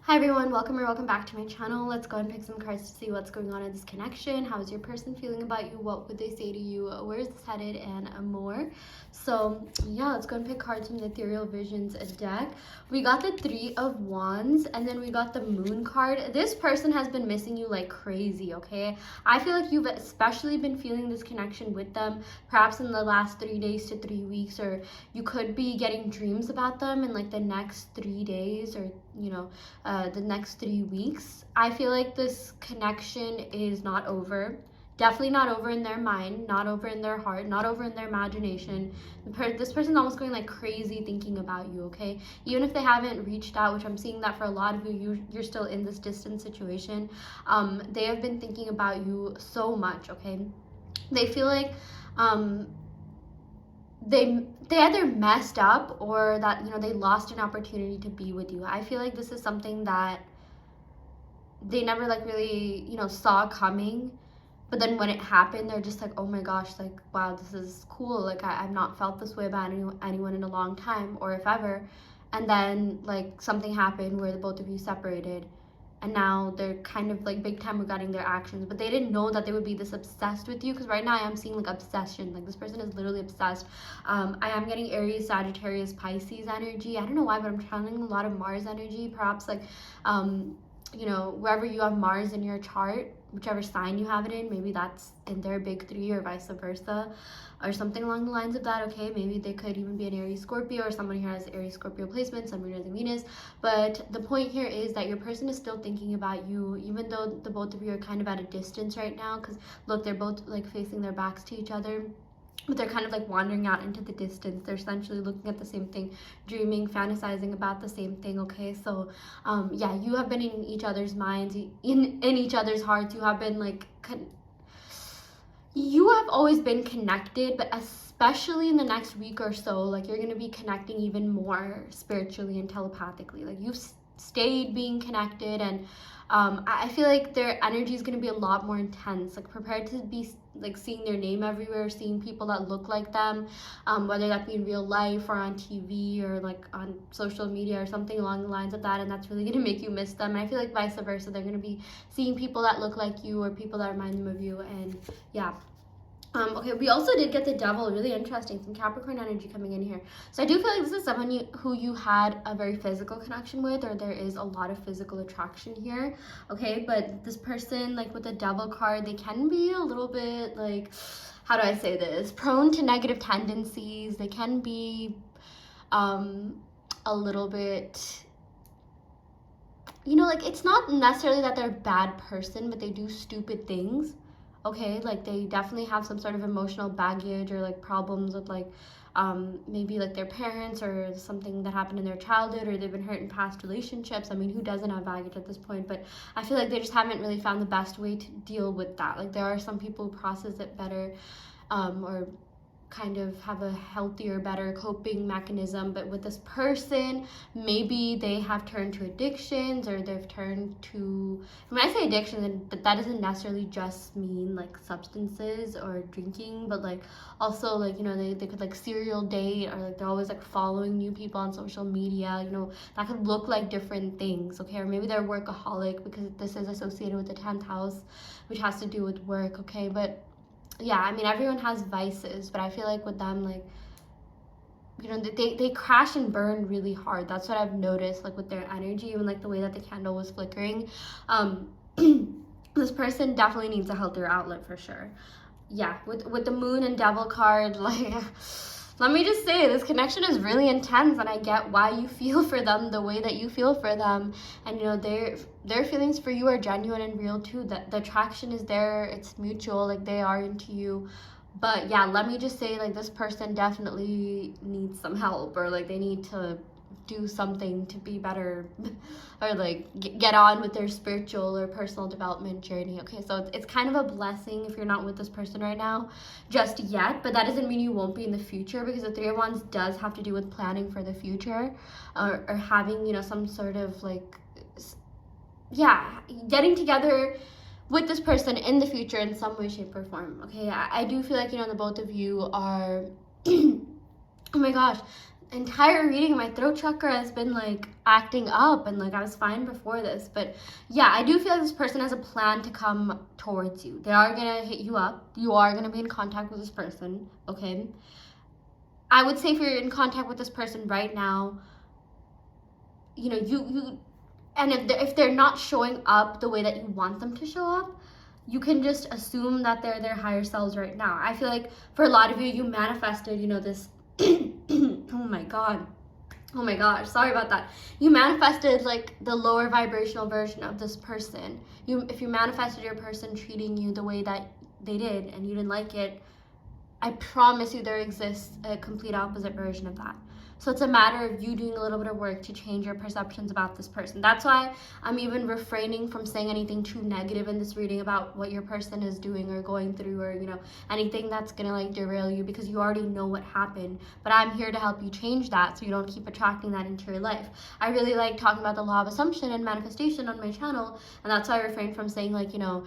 Hi everyone, welcome or welcome back to my channel. Let's go and pick some cards to see what's going on in this connection. How is your person feeling about you? What would they say to you? Where is this headed? And more. So yeah, let's go and pick cards from the Ethereal Visions deck. We got the Three of Wands and then we got the Moon card. This person has been missing you like crazy, okay? I feel like you've especially been feeling this connection with them, perhaps in the last 3 days to 3 weeks, or you could be getting dreams about them in like the next 3 days or the next 3 weeks. I feel like this connection is not over. Definitely not over in their mind, not over in their heart, not over in their imagination. This person's almost going like crazy thinking about you, okay? Even if they haven't reached out, which I'm seeing that for a lot of you're still in this distant situation. They have been thinking about you so much, okay? They feel like they either messed up or that they lost an opportunity to be with you. I feel like this is something that they never like really saw coming, but then when it happened they're just like, oh my gosh, like wow, this is cool, like I've not felt this way about anyone in a long time, or if ever. And then like something happened where the both of you separated, and now they're kind of like big time regarding their actions, but they didn't know that they would be this obsessed with you, because right now I am seeing like obsession, like this person is literally obsessed. I am getting Aries, Sagittarius, Pisces energy. I don't know why, but I'm channeling a lot of Mars energy, perhaps like wherever you have Mars in your chart, whichever sign you have it in, maybe that's in their big three or vice versa, or something along the lines of that, okay? Maybe they could even be an Aries Scorpio, or someone here has Aries Scorpio placement, someone has a Venus. But the point here is that your person is still thinking about you, even though the both of you are kind of at a distance right now, because look, they're both like facing their backs to each other, but they're kind of like wandering out into the distance. They're essentially looking at the same thing, dreaming, fantasizing about the same thing, okay? So yeah, you have been in each other's minds, in each other's hearts. You have been like you have always been connected, but especially in the next week or so, like you're going to be connecting even more spiritually and telepathically. Like you've stayed being connected, and I feel like their energy is going to be a lot more intense. Like prepared to be like seeing their name everywhere, seeing people that look like them, whether that be in real life or on TV or like on social media or something along the lines of that, and that's really going to make you miss them. And I feel like vice versa, they're going to be seeing people that look like you or people that remind them of you. And yeah. Okay, we also did get the Devil, really interesting, some Capricorn energy coming in here. So I do feel like this is someone who you had a very physical connection with, or there is a lot of physical attraction here, okay? But this person, like with the Devil card, they can be a little bit like, how do I say this, prone to negative tendencies. They can be a little bit, like it's not necessarily that they're a bad person, but they do stupid things. Okay, like they definitely have some sort of emotional baggage or like problems with like maybe like their parents or something that happened in their childhood, or they've been hurt in past relationships. I mean, who doesn't have baggage at this point? But I feel like they just haven't really found the best way to deal with that. Like there are some people who process it better, or kind of have a healthier, better coping mechanism. But with this person, maybe they have turned to addictions, or they've turned to, when I say addiction, that doesn't necessarily just mean like substances or drinking, but like also like they could like serial date, or like they're always like following new people on social media. That could look like different things, okay? Or maybe they're workaholic, because this is associated with the 10th house, which has to do with work, okay? But yeah, I mean, everyone has vices, but I feel like with them, like, they crash and burn really hard. That's what I've noticed, like with their energy, even like the way that the candle was flickering. This person definitely needs a healthier outlet for sure. Yeah, with the Moon and Devil card, like let me just say, this connection is really intense, and I get why you feel for them the way that you feel for them. And their feelings for you are genuine and real too. That the attraction is there, it's mutual, like they are into you. But yeah, let me just say, like this person definitely needs some help, or like they need to do something to be better, or like get on with their spiritual or personal development journey, okay? So it's kind of a blessing if you're not with this person right now just yet, but that doesn't mean you won't be in the future, because the Three of Wands does have to do with planning for the future, or having some sort of like, yeah, getting together with this person in the future in some way, shape, or form, okay? I do feel like the both of you are oh my gosh, entire reading, my throat chakra has been like acting up, and like I was fine before this. But yeah, I do feel like this person has a plan to come towards you. They are gonna hit you up. You are gonna be in contact with this person, okay? I would say if you're in contact with this person right now, you know, you and if they're not showing up the way that you want them to show up, you can just assume that they're their higher selves right now. I feel like for a lot of you, you manifested, you know, this. Oh my god. Oh my gosh, sorry about that. You manifested like the lower vibrational version of this person. If you manifested your person treating you the way that they did and you didn't like it, I promise you there exists a complete opposite version of that. So it's a matter of you doing a little bit of work to change your perceptions about this person. That's why I'm even refraining from saying anything too negative in this reading about what your person is doing or going through, or, you know, anything that's gonna like derail you, because you already know what happened. But I'm here to help you change that so you don't keep attracting that into your life. I really like talking about the law of assumption and manifestation on my channel, and that's why I refrain from saying like, you know,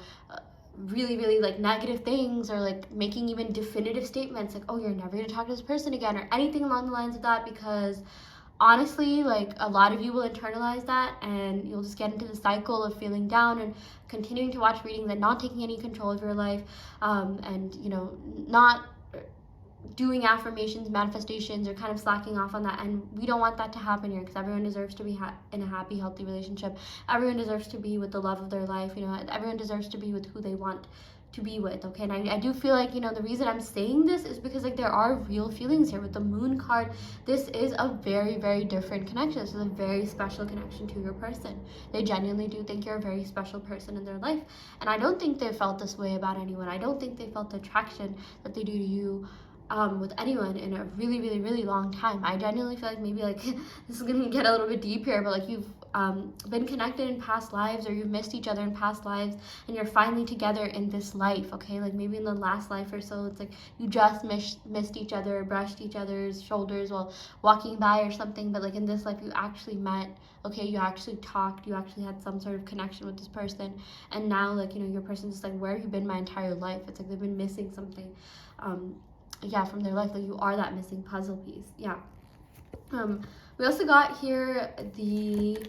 really like negative things, or like making even definitive statements like, oh, you're never going to talk to this person again, or anything along the lines of that, because honestly, like, a lot of you will internalize that and you'll just get into the cycle of feeling down and continuing to watch readings and not taking any control of your life, and, you know, not doing affirmations, manifestations, or kind of slacking off on that. And we don't want that to happen here, because everyone deserves to be in a happy, healthy relationship. Everyone deserves to be with the love of their life. You know, everyone deserves to be with who they want to be with, okay? And I do feel like, you know, the reason I'm saying this is because like there are real feelings here with the moon card. This is a very different connection. This is a very special connection to your person. They genuinely do think you're a very special person in their life, and I don't think they felt this way about anyone. I don't think they felt the attraction that they do to you with anyone in a really long time. I genuinely feel like maybe like this is gonna get a little bit deep here, but like you've been connected in past lives, or you've missed each other in past lives, and you're finally together in this life, okay? Like maybe in the last life or so, it's like you just missed each other, brushed each other's shoulders while walking by or something, but like in this life you actually met, okay? You actually talked, you actually had some sort of connection with this person, and now like, you know, your person's just like, where have you been my entire life? It's like they've been missing something, yeah, from their life. Like you are that missing puzzle piece. Yeah. We also got here the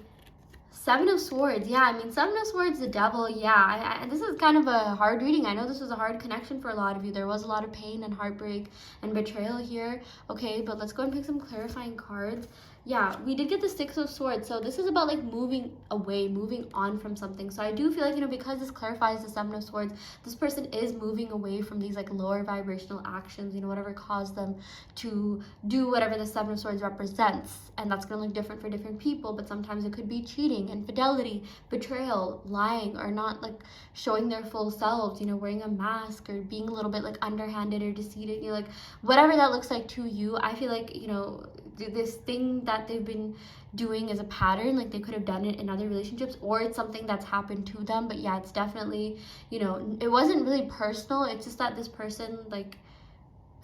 Seven of Swords. Yeah, I mean, Seven of Swords, the devil. Yeah, this is kind of a hard reading. I know this was a hard connection for a lot of you. There was a lot of pain and heartbreak and betrayal here. Okay, but let's go and pick some clarifying cards. Yeah, we did get the Six of Swords. So this is about like moving away, moving on from something. So I do feel like, you know, because this clarifies the Seven of Swords, this person is moving away from these like lower vibrational actions, you know, whatever caused them to do whatever the Seven of Swords represents. And that's going to look different for different people, but sometimes it could be cheating, infidelity, betrayal, lying, or not like showing their full selves, you know, wearing a mask, or being a little bit like underhanded or deceived, you know, like whatever that looks like to you. I feel like, you know, this thing that they've been doing is a pattern. Like they could have done it in other relationships, or it's something that's happened to them. But yeah, it's definitely, you know, it wasn't really personal. It's just that this person, like,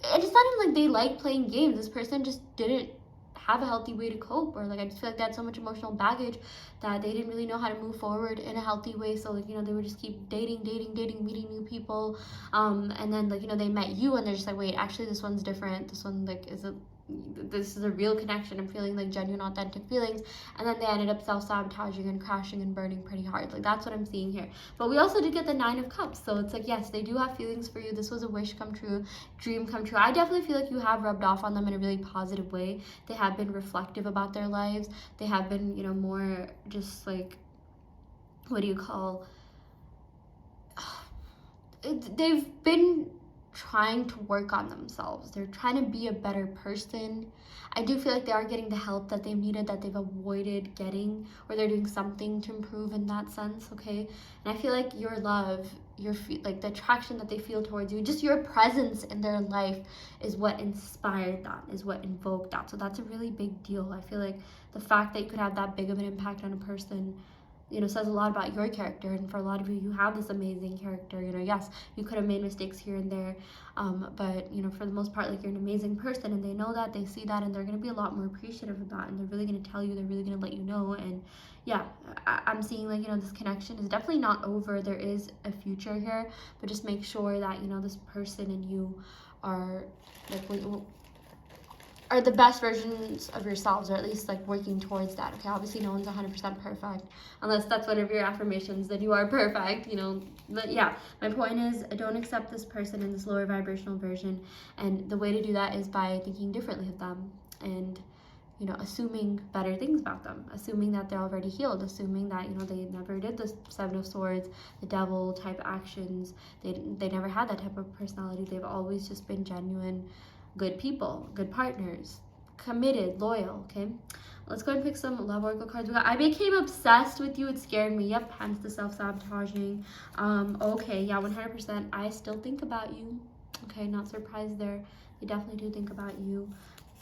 it's not even like they like playing games. This person just didn't have a healthy way to cope, or like I just feel like they had so much emotional baggage that they didn't really know how to move forward in a healthy way. So like, you know, they would just keep dating, meeting new people, and then like, you know, they met you and they're just like, wait, actually this one's different. This one like this is a real connection. I'm feeling like genuine, authentic feelings, and then they ended up self-sabotaging and crashing and burning pretty hard. Like that's what I'm seeing here. But we also did get the Nine of Cups, so it's like, yes, they do have feelings for you. This was a wish come true, dream come true. I definitely feel like you have rubbed off on them in a really positive way. They have been reflective about their lives. They have been, you know, more just like, what do you call, they've been trying to work on themselves. They're trying to be a better person. I do feel like they are getting the help that they've needed, that they've avoided getting, or they're doing something to improve in that sense, okay? And I feel like your love, like the attraction that they feel towards you, just your presence in their life is what inspired that, is what invoked that. So that's a really big deal. I feel like the fact that you could have that big of an impact on a person, you know, says a lot about your character. And for a lot of you, you have this amazing character. You know, yes, you could have made mistakes here and there, but you know, for the most part, like, you're an amazing person, and they know that, they see that, and they're going to be a lot more appreciative of that, and they're really going to tell you, they're really going to let you know. And yeah, I'm seeing like, you know, this connection is definitely not over. There is a future here, but just make sure that, you know, this person and you are like, are the best versions of yourselves, or at least like working towards that. Okay, obviously no one's 100% perfect, unless that's one of your affirmations that you are perfect, you know. But yeah, my point is, don't accept this person in this lower vibrational version, and the way to do that is by thinking differently of them, and you know, assuming better things about them, assuming that they're already healed, assuming that, you know, they never did the Seven of Swords, the devil type actions. They never had that type of personality. They've always just been genuine, good people, good partners, committed, loyal. Okay, let's go and pick some love oracle cards. We got, I became obsessed with you. It scared me. Yep, hence the self-sabotaging. Okay, yeah, 100%. I still think about you. Okay, not surprised there. They definitely do think about you.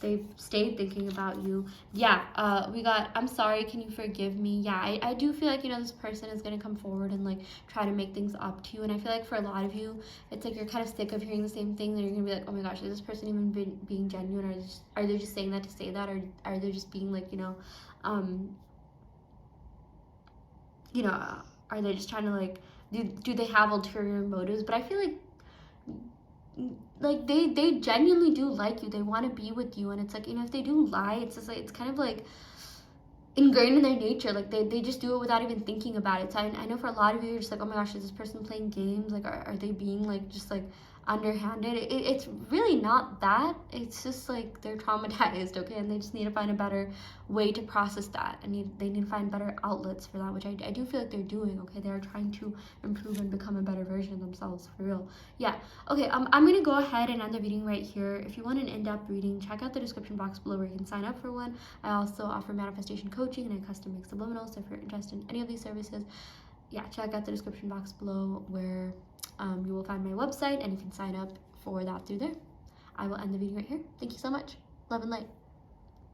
They've stayed thinking about you. Yeah, we got, I'm sorry, can you forgive me? Yeah, I do feel like, you know, this person is going to come forward and like try to make things up to you. And I feel like for a lot of you, it's like you're kind of sick of hearing the same thing. And you're going to be like, oh my gosh, is this person even being genuine? Or are they just saying that to say that? Or are they just being like, you know, are they just trying to like, do they have ulterior motives? But I feel like they genuinely do like you. They want to be with you, and it's like, you know, if they do lie, it's just like, it's kind of like ingrained in their nature. Like they just do it without even thinking about it. So I know for a lot of you, you're just like, oh my gosh, is this person playing games? Like, are they being like just like underhanded? It's really not that. It's just like they're traumatized, okay, and they just need to find a better way to process that. And they need to find better outlets for that, which I do feel like they're doing. Okay, they are trying to improve and become a better version of themselves, for real. Yeah. Okay, I'm gonna go ahead and end the reading right here. If you want an in-depth reading, check out the description box below where you can sign up for one. I also offer manifestation coaching, and I custom make subliminals. So if you're interested in any of these services, yeah, check out the description box below where you will find my website, and you can sign up for that through there. I will end the video right here. Thank you so much. Love and light.